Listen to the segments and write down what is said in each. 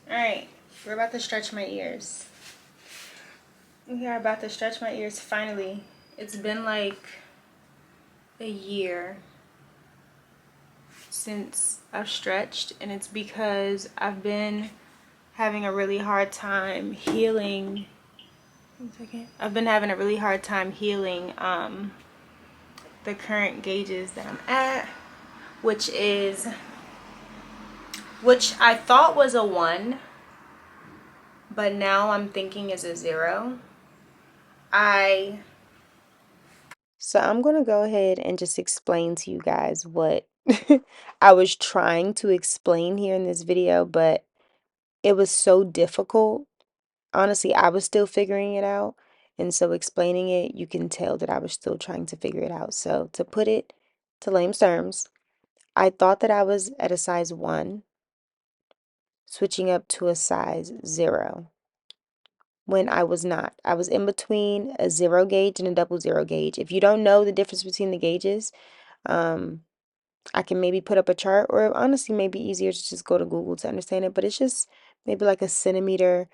Alright, we're about to stretch my ears. We are about to stretch my ears finally. It's been like a year since I've stretched, and it's because I've been having a really hard time healing. One second. I've been having a really hard time healing the current gauges that I'm at, which I thought was a 1, but now I'm thinking is a 0. So I'm going to go ahead and just explain to you guys what I was trying to explain here in this video, but it was so difficult. Honestly, I was still figuring it out. And so explaining it, you can tell that I was still trying to figure it out. So to put it to layman's terms, I thought that I was at a size 1, switching up to a size 0. When I was not. I was in between a 0 gauge and a double 0 gauge. If you don't know the difference between the gauges, I can maybe put up a chart, or honestly, maybe easier to just go to Google to understand it. But it's just maybe like a centimeter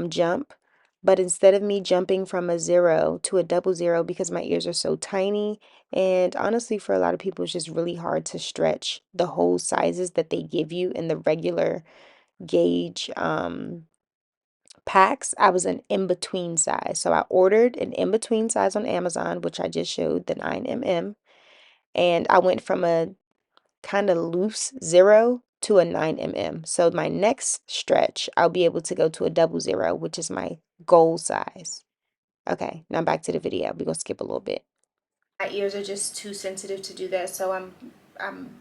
jump. But instead of me jumping from a 0 to a double 0, because my ears are so tiny, and honestly, for a lot of people, it's just really hard to stretch the whole sizes that they give you in the regular gauge packs. I was an in-between size. So I ordered an in-between size on Amazon, which I just showed, the 9mm. And I went from a kind of loose 0 to a 9mm. So my next stretch, I'll be able to go to a double 0, which is my goal size. Okay, now back to the video. We're going to skip a little bit. My ears are just too sensitive to do that, so I'm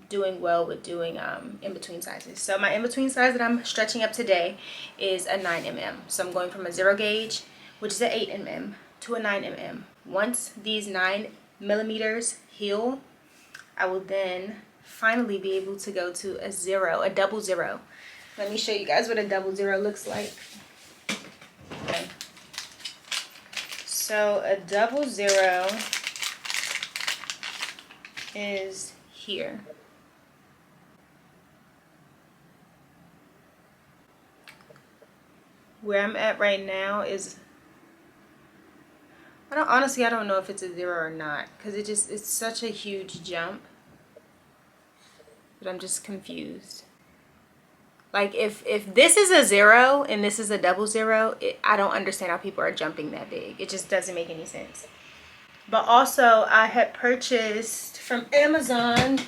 doing well with doing in-between sizes. So my in-between size that I'm stretching up today is a 9mm. So I'm going from a 0 gauge, which is an 8mm, to a 9mm. Once these 9mm heal, I will then finally be able to go to a 0, a double 0. Let me show you guys what a double 0 looks like. Okay. So a double 0 is here. Where I'm at right now is, I don't know if it's a 0 or not, because it's such a huge jump that I'm just confused. Like if this is a 0 and this is a double 0, I don't understand how people are jumping that big. It just doesn't make any sense. But also, I had purchased from Amazon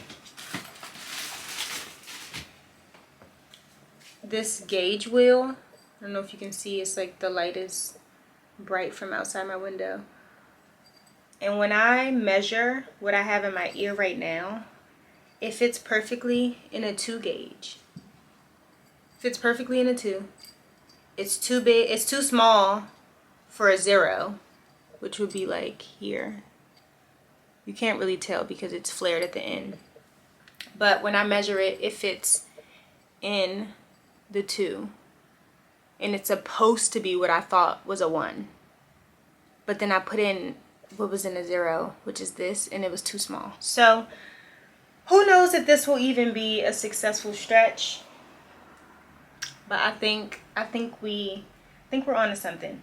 this gauge wheel. I don't know if you can see, it's like the light is bright from outside my window. And when I measure what I have in my ear right now, it fits perfectly in a 2 gauge. Fits perfectly in a 2. It's too big, it's too small for a 0, which would be like here. You can't really tell because it's flared at the end. But when I measure it, it fits in the 2. And it's supposed to be what I thought was a 1. But then I put in what was in a 0, which is this, and it was too small. So who knows if this will even be a successful stretch. But I think we're onto something.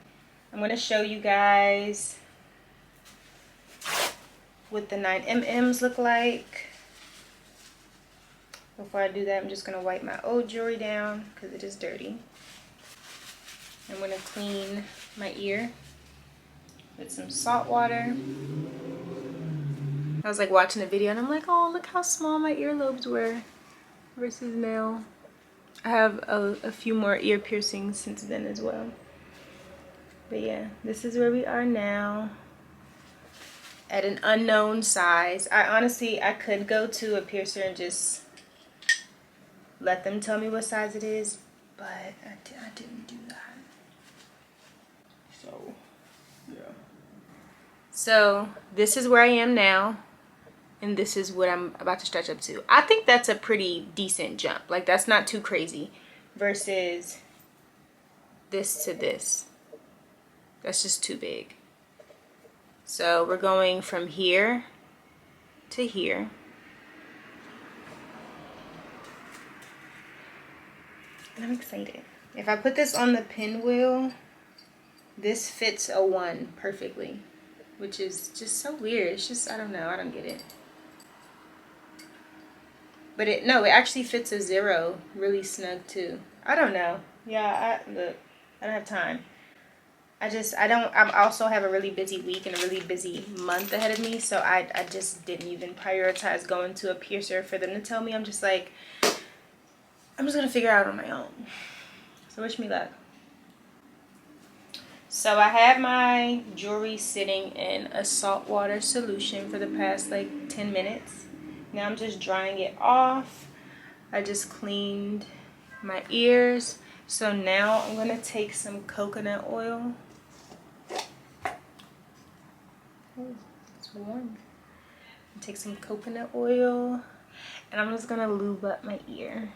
I'm gonna show you guys what the 9mm's look like. Before I do that, I'm just gonna wipe my old jewelry down because it is dirty. I'm gonna clean my ear with some salt water. I was like watching the video and I'm like, oh, look how small my earlobes were versus now. I have a few more ear piercings since then as well. But yeah, this is where we are now. At an unknown size. I could go to a piercer and just let them tell me what size it is, but I didn't do that. So, yeah. So, this is where I am now, and this is what I'm about to stretch up to. I think that's a pretty decent jump. Like, that's not too crazy versus this to this. That's just too big. So, we're going from here to here. And I'm excited. If I put this on the pinwheel, this fits a 1 perfectly, which is just so weird. It's just, I don't know, I don't get it. But it actually fits a 0 really snug too. I don't know. Yeah, look, I don't have time. I also have a really busy week and a really busy month ahead of me, so I just didn't even prioritize going to a piercer for them to tell me. I'm just like, I'm just gonna figure it out on my own. So wish me luck. So I had my jewelry sitting in a saltwater solution for the past like 10 minutes. Now I'm just drying it off. I just cleaned my ears. So now I'm gonna take some coconut oil. Oh, it's warm. Take some coconut oil and I'm just gonna lube up my ear,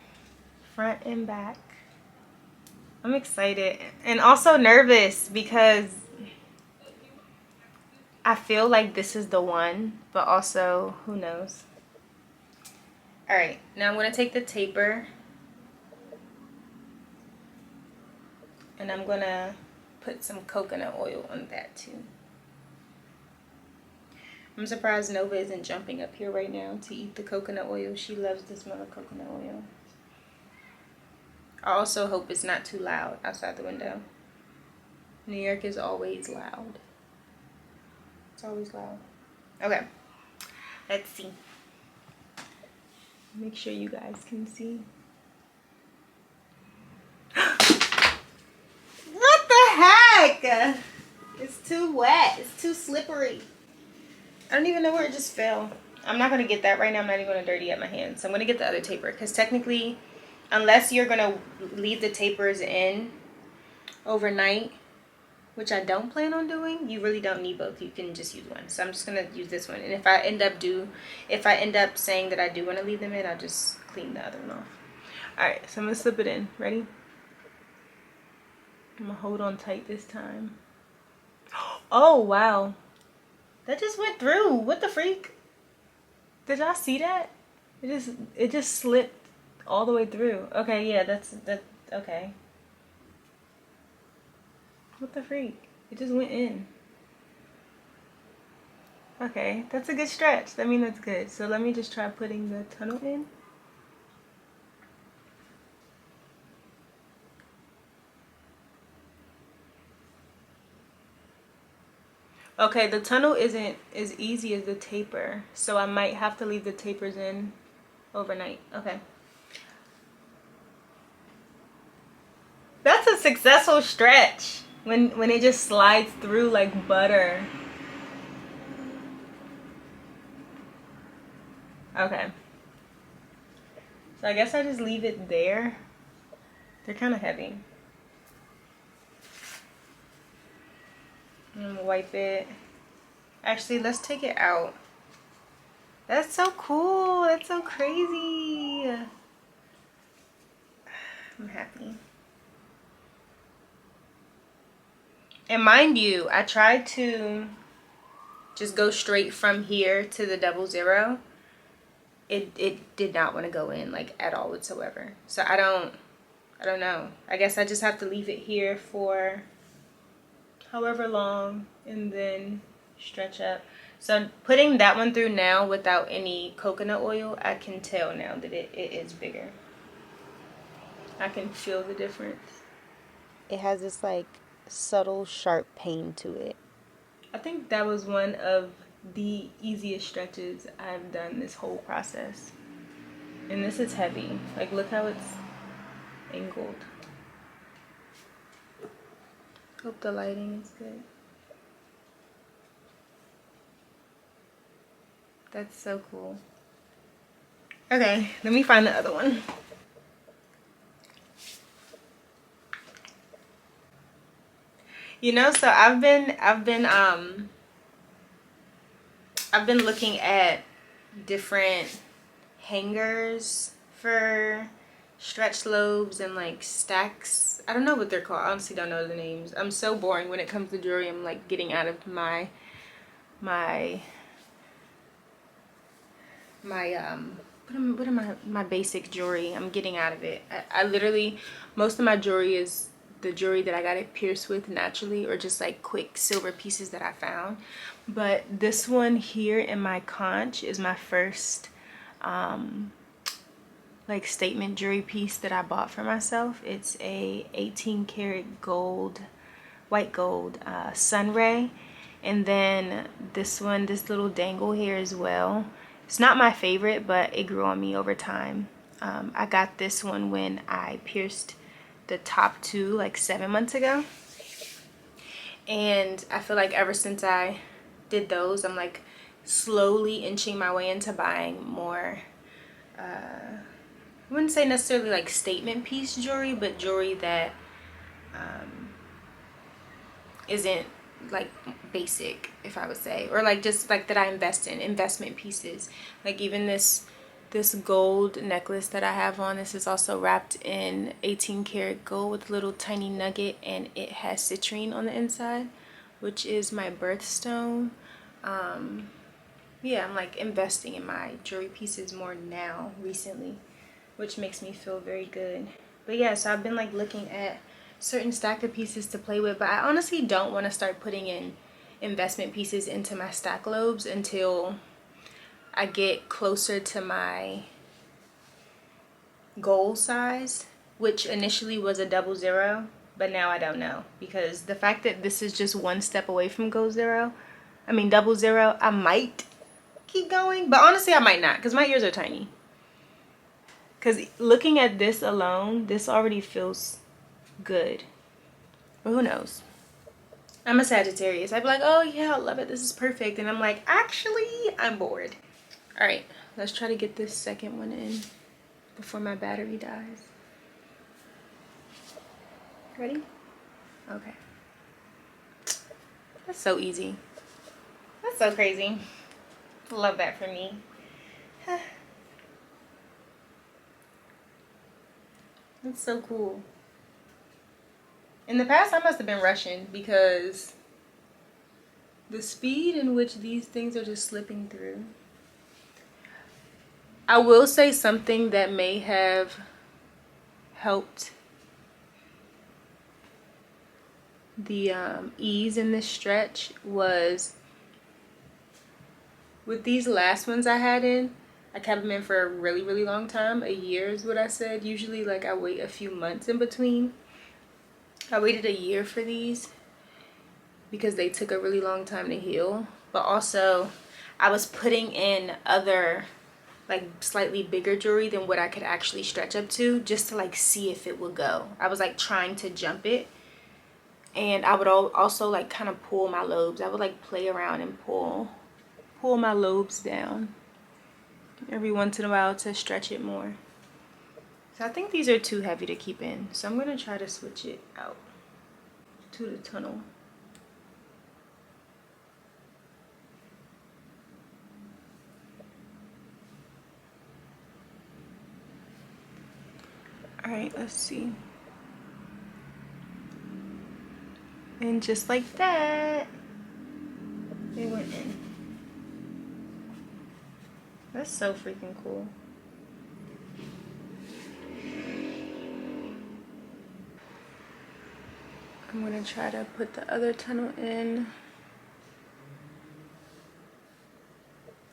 front and back. I'm excited and also nervous because I feel like this is the one, but also who knows. All right, now I'm gonna take the taper and I'm gonna put some coconut oil on that too. I'm surprised Nova isn't jumping up here right now to eat the coconut oil. She loves the smell of coconut oil. I also hope it's not too loud outside the window. New York is always loud. It's always loud. Okay, let's see. Make sure you guys can see. What the heck? It's too wet. It's too slippery. I don't even know where it just fell. I'm not going to get that right now. I'm not even going to dirty up my hands. So I'm going to get the other taper. Because technically, unless you're going to leave the tapers in overnight, which I don't plan on doing, you really don't need both. You can just use one. So I'm just going to use this one. And if I end up saying that I do want to leave them in, I'll just clean the other one off. Alright, so I'm going to slip it in. Ready? I'm going to hold on tight this time. Oh, wow. That just went through. What the freak? Did y'all see that? It just slipped all the way through. Okay, yeah, that's okay. What the freak? It just went in. Okay, that's a good stretch. I mean, that's good. So let me just try putting the tunnel in. Okay, the tunnel isn't as easy as the taper, so I might have to leave the tapers in overnight. Okay. That's a successful stretch when it just slides through like butter. Okay. So I guess I just leave it there. They're kind of heavy. I'm gonna wipe it. Actually, let's take it out. That's so cool. That's so crazy. I'm happy. And mind you, I tried to just go straight from here to the 00. It did not want to go in like at all whatsoever. So I don't know. I guess I just have to leave it here for however long and then stretch up. So putting that one through now without any coconut oil, I can tell now that it is bigger. I can feel the difference. It has this like subtle sharp pain to it. I think that was one of the easiest stretches I've done this whole process. And this is heavy. Like look how it's angled. Hope the lighting is good. That's so cool. Okay, let me find the other one. You know, so I've been looking at different hangers for stretch lobes and like stacks. I don't know what they're called. I honestly don't know the names. I'm so boring when it comes to jewelry. I'm like getting out of my what am my basic jewelry I'm getting out of it. I literally, most of my jewelry is the jewelry that I got it pierced with naturally, or just like quick silver pieces that I found. But this one here in my conch is my first like statement jewelry piece that I bought for myself. It's a 18 karat gold, white gold sunray. And then this one, this little dangle here as well. It's not my favorite, but it grew on me over time. I got this one when I pierced the top two like 7 months ago. And I feel like ever since I did those, I'm like slowly inching my way into buying more, I wouldn't say necessarily like statement piece jewelry, but jewelry that isn't like basic, if I would say, or like just like that I invest in, investment pieces. Like even this gold necklace that I have on, this is also wrapped in 18 karat gold with a little tiny nugget, and it has citrine on the inside, which is my birthstone. Yeah, I'm like investing in my jewelry pieces more now recently, which makes me feel very good. But yeah, so I've been like looking at certain stack of pieces to play with, but I honestly don't want to start putting in investment pieces into my stack lobes until I get closer to my goal size, which initially was a 00, but now I don't know, because the fact that this is just one step away from goal 0, I mean 00, I might keep going, but honestly I might not, because my ears are tiny. Because looking at this alone, this already feels good. But who knows? I'm a Sagittarius. I'd be like, oh yeah, I love it. This is perfect. And I'm like, actually, I'm bored. All right, let's try to get this second one in before my battery dies. Ready? Okay. That's so easy. That's so crazy. Love that for me. That's so cool. In the past, I must have been rushing, because the speed in which these things are just slipping through. I will say something that may have helped the ease in this stretch was with these last ones I had in. I kept them in for a really, really long time. A year is what I said. Usually like I wait a few months in between. I waited a year for these because they took a really long time to heal. But also I was putting in other like slightly bigger jewelry than what I could actually stretch up to, just to like see if it would go. I was like trying to jump it. And I would also like kind of pull my lobes. I would like play around and pull my lobes down every once in a while to stretch it more. So I think these are too heavy to keep in. So I'm going to try to switch it out to the tunnel. All right, let's see. And just like that, they went in. That's so freaking cool. I'm gonna try to put the other tunnel in.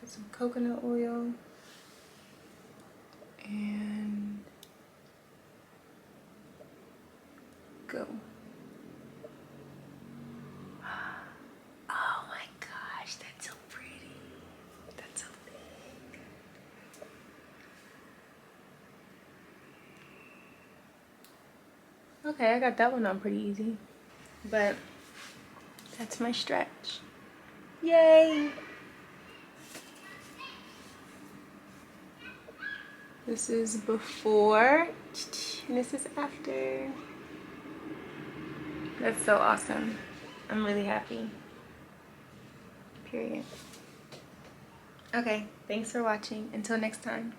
Put some coconut oil. And go. Oh my gosh, that's so pretty. That's so big. Okay, I got that one on pretty easy. But that's my stretch. Yay! This is before, and this is after. That's so awesome. I'm really happy. Period. Okay, thanks for watching. Until next time.